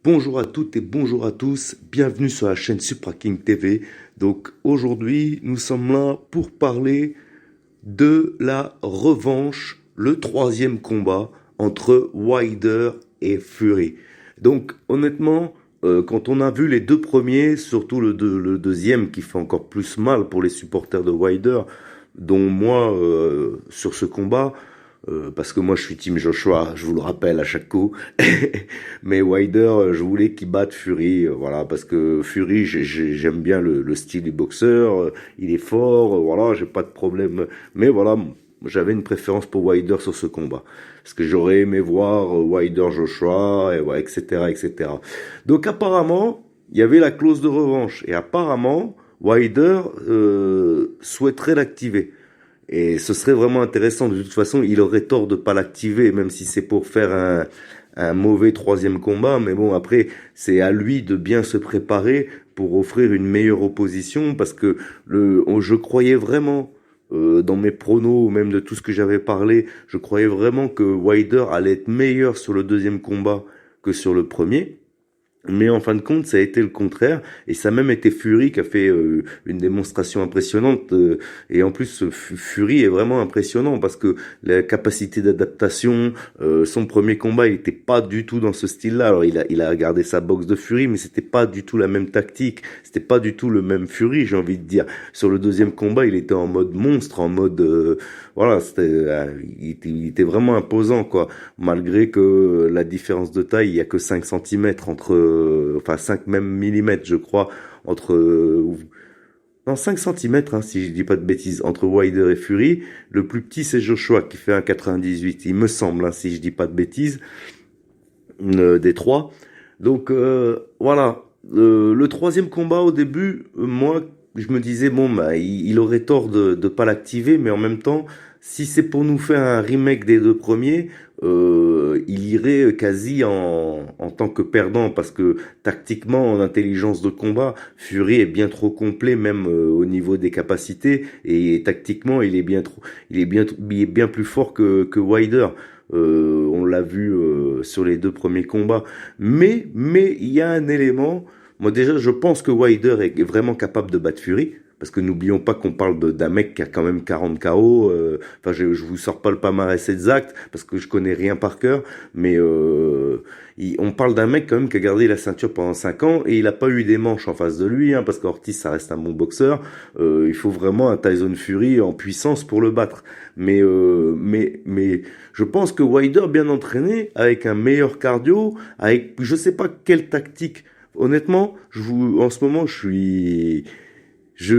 Bonjour à toutes et bonjour à tous, bienvenue sur la chaîne Supra King TV. Donc aujourd'hui, nous sommes là pour parler de la revanche, le troisième combat entre Wilder et Fury. Donc honnêtement, quand on a vu les deux premiers, surtout le deuxième qui fait encore plus mal pour les supporters de Wilder, dont moi sur ce combat, parce que moi je suis team Joshua, je vous le rappelle à chaque coup. Mais Wilder, je voulais qu'il batte Fury, voilà, parce que Fury, j'aime bien le style du boxeur, il est fort, voilà, j'ai pas de problème. Mais voilà, j'avais une préférence pour Wilder sur ce combat, parce que j'aurais aimé voir Wilder Joshua, et ouais, etc., etc. Donc apparemment, il y avait la clause de revanche, et apparemment, Wilder souhaiterait l'activer. Et ce serait vraiment intéressant. De toute façon, il aurait tort de pas l'activer, même si c'est pour faire un mauvais troisième combat. Mais bon, après, c'est à lui de bien se préparer pour offrir une meilleure opposition, parce que je croyais vraiment, dans mes pronos, ou même de tout ce que j'avais parlé, je croyais vraiment que Wilder allait être meilleur sur le deuxième combat que sur le premier. Mais en fin de compte, ça a été le contraire, et ça a même été Fury qui a fait une démonstration impressionnante. Et en plus, Fury est vraiment impressionnant parce que la capacité d'adaptation, son premier combat, il était pas du tout dans ce style-là. Alors il a regardé sa boxe de Fury, mais c'était pas du tout la même tactique, c'était pas du tout le même Fury, j'ai envie de dire. Sur le deuxième combat, il était en mode monstre, en mode voilà, il était vraiment imposant, quoi. Malgré que la différence de taille, il y a que 5 centimètres entre enfin 5 même millimètres, je crois, entre non, 5 centimètres, hein, si je dis pas de bêtises, entre Wilder et Fury. Le plus petit, c'est Joshua qui fait 1,98, il me semble, hein, si je dis pas de bêtises, des trois. Donc voilà, le troisième combat au début, moi je me disais bon bah il aurait tort de pas l'activer, mais en même temps, si c'est pour nous faire un remake des deux premiers, il irait quasi en tant que perdant, parce que tactiquement, en intelligence de combat, Fury est bien trop complet, même au niveau des capacités, et tactiquement il est bien plus fort que Wilder. On l'a vu sur les deux premiers combats, mais il y a un élément. Moi déjà, je pense que Wilder est vraiment capable de battre Fury, parce que n'oublions pas qu'on parle d'un mec qui a quand même 40 KO. Enfin, je vous sors pas le palmarès exact parce que je connais rien par cœur, mais on parle d'un mec quand même qui a gardé la ceinture pendant 5 ans, et il a pas eu des manches en face de lui, hein, parce qu'Ortiz ça reste un bon boxeur. Il faut vraiment un Tyson Fury en puissance pour le battre. Mais je pense que Wilder bien entraîné, avec un meilleur cardio, avec je sais pas quelle tactique. Honnêtement, en ce moment, je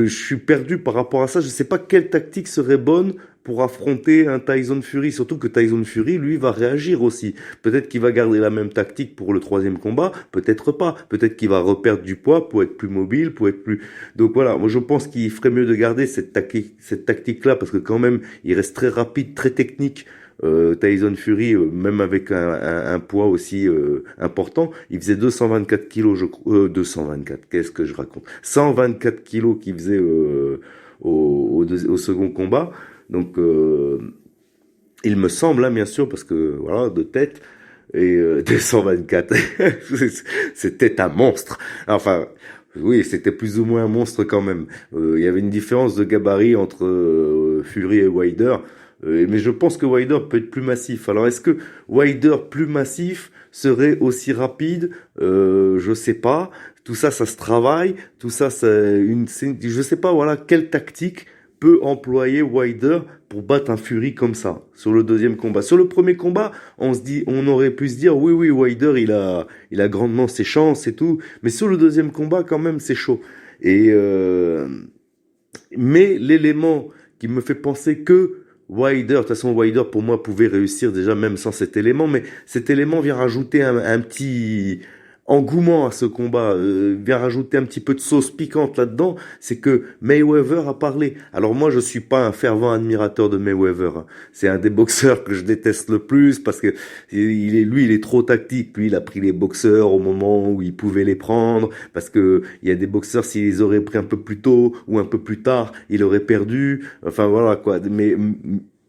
suis perdu par rapport à ça. Je sais pas quelle tactique serait bonne pour affronter un Tyson Fury. Surtout que Tyson Fury, lui, va réagir aussi. Peut-être qu'il va garder la même tactique pour le troisième combat. Peut-être pas. Peut-être qu'il va reperdre du poids pour être plus mobile, pour être plus... Donc voilà, moi je pense qu'il ferait mieux de garder cette tactique-là, parce que quand même, il reste très rapide, très technique. Tyson Fury, même avec un poids aussi important, il faisait 224 kilos, 224, qu'est-ce que je raconte, 124 kilos qu'il faisait au second combat. Donc il me semble, hein, bien sûr, parce que voilà, de tête, et 224, c'était un monstre. Enfin, oui, c'était plus ou moins un monstre quand même. Il y avait une différence de gabarit entre Fury et Wilder. Mais je pense que Wilder peut être plus massif. Alors, est-ce que Wilder plus massif serait aussi rapide? Je sais pas. Tout ça, ça se travaille. Tout ça, je sais pas. Voilà, quelle tactique peut employer Wilder pour battre un Fury comme ça sur le deuxième combat. Sur le premier combat, on aurait pu se dire oui, Wilder, il a grandement ses chances et tout. Mais sur le deuxième combat, quand même, c'est chaud. Et mais l'élément qui me fait penser que Wilder, de toute façon Wilder pour moi pouvait réussir déjà même sans cet élément, mais cet élément vient rajouter un petit engouement à ce combat, vient rajouter un petit peu de sauce piquante là-dedans, c'est que Mayweather a parlé. Alors moi je suis pas un fervent admirateur de Mayweather, hein. C'est un des boxeurs que je déteste le plus, parce que il est trop tactique. Lui il a pris les boxeurs au moment où il pouvait les prendre, parce que il y a des boxeurs, s'ils les auraient pris un peu plus tôt ou un peu plus tard, il aurait perdu. Enfin voilà quoi. Mais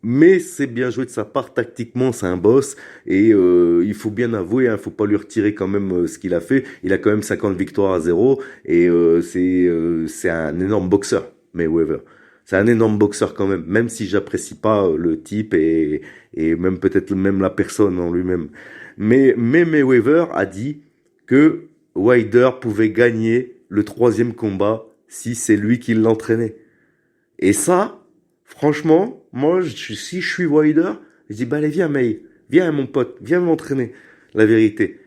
Mais c'est bien joué de sa part, tactiquement, c'est un boss. Et il faut bien avouer, hein, faut pas lui retirer quand même ce qu'il a fait. Il a quand même 50 victoires à 0. Et c'est un énorme boxeur, Mayweather. C'est un énorme boxeur quand même si j'apprécie pas le type et même peut-être même la personne en lui-même. Mais Mayweather a dit que Wilder pouvait gagner le troisième combat si c'est lui qui l'entraînait. Et ça, franchement, moi, si je suis Wilder, je dis, bah allez, viens, May, viens, mon pote, viens m'entraîner, la vérité.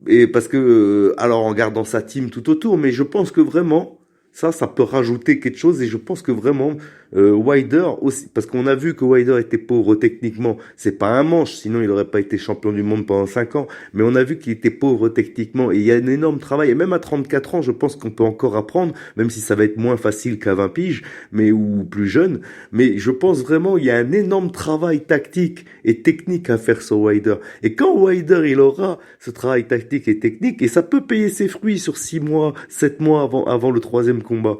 Et parce que, alors en gardant sa team tout autour, mais je pense que vraiment, ça peut rajouter quelque chose et je pense que vraiment, Wilder aussi, parce qu'on a vu que Wilder était pauvre techniquement, c'est pas un manche, sinon il aurait pas été champion du monde pendant 5 ans, mais on a vu qu'il était pauvre techniquement et il y a un énorme travail et même à 34 ans, je pense qu'on peut encore apprendre, même si ça va être moins facile qu'à 20 piges, mais ou plus jeune, mais je pense vraiment il y a un énorme travail tactique et technique à faire sur Wilder. Et quand Wilder il aura ce travail tactique et technique, et ça peut payer ses fruits sur 6 mois, 7 mois avant le troisième combat.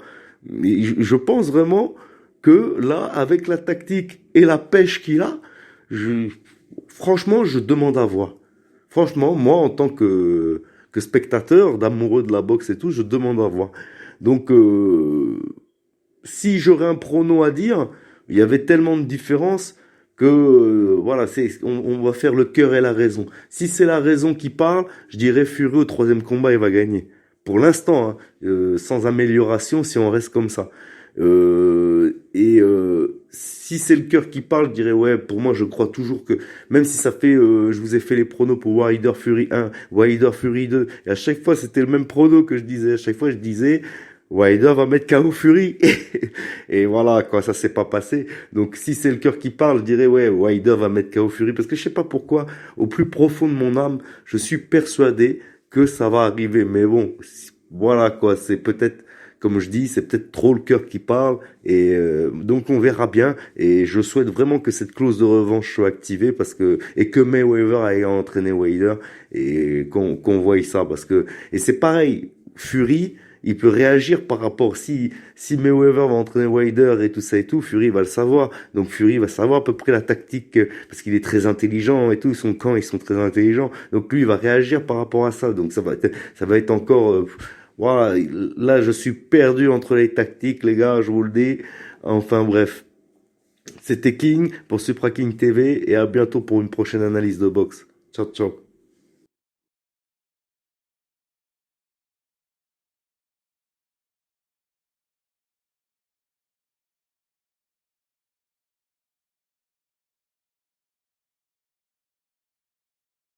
Et je pense vraiment que là, avec la tactique et la pêche qu'il a, franchement, je demande à voir. Franchement, moi, en tant que spectateur, d'amoureux de la boxe et tout, je demande à voir. Donc, si j'aurais un prono à dire, il y avait tellement de différences que voilà, on va faire le cœur et la raison. Si c'est la raison qui parle, je dirais Fury au troisième combat, il va gagner. Pour l'instant, hein, sans amélioration, si on reste comme ça. Si c'est le cœur qui parle, je dirais ouais, pour moi je crois toujours que même si ça fait, je vous ai fait les pronos pour Wilder Fury 1, Wilder Fury 2, et à chaque fois c'était le même prono que je disais, à chaque fois je disais Wilder va mettre KO Fury et voilà quoi, ça s'est pas passé. Donc si c'est le cœur qui parle, je dirais ouais, Wilder va mettre KO Fury parce que je sais pas pourquoi, au plus profond de mon âme, je suis persuadé que ça va arriver. Mais bon, voilà quoi, c'est peut-être comme je dis, c'est peut-être trop le cœur qui parle et donc on verra bien et je souhaite vraiment que cette clause de revanche soit activée parce que et que Mayweather aille entraîner Wilder et qu'on voie ça parce que et c'est pareil, Fury il peut réagir par rapport si Mayweather va entraîner Wilder et tout ça et tout, Fury va le savoir. Donc Fury va savoir à peu près la tactique parce qu'il est très intelligent et tout, son camp ils sont très intelligents. Donc lui il va réagir par rapport à ça. Donc ça va être encore voilà, là je suis perdu entre les tactiques les gars, je vous le dis. Enfin bref. C'était King pour Supra King TV et à bientôt pour une prochaine analyse de boxe. Ciao ciao.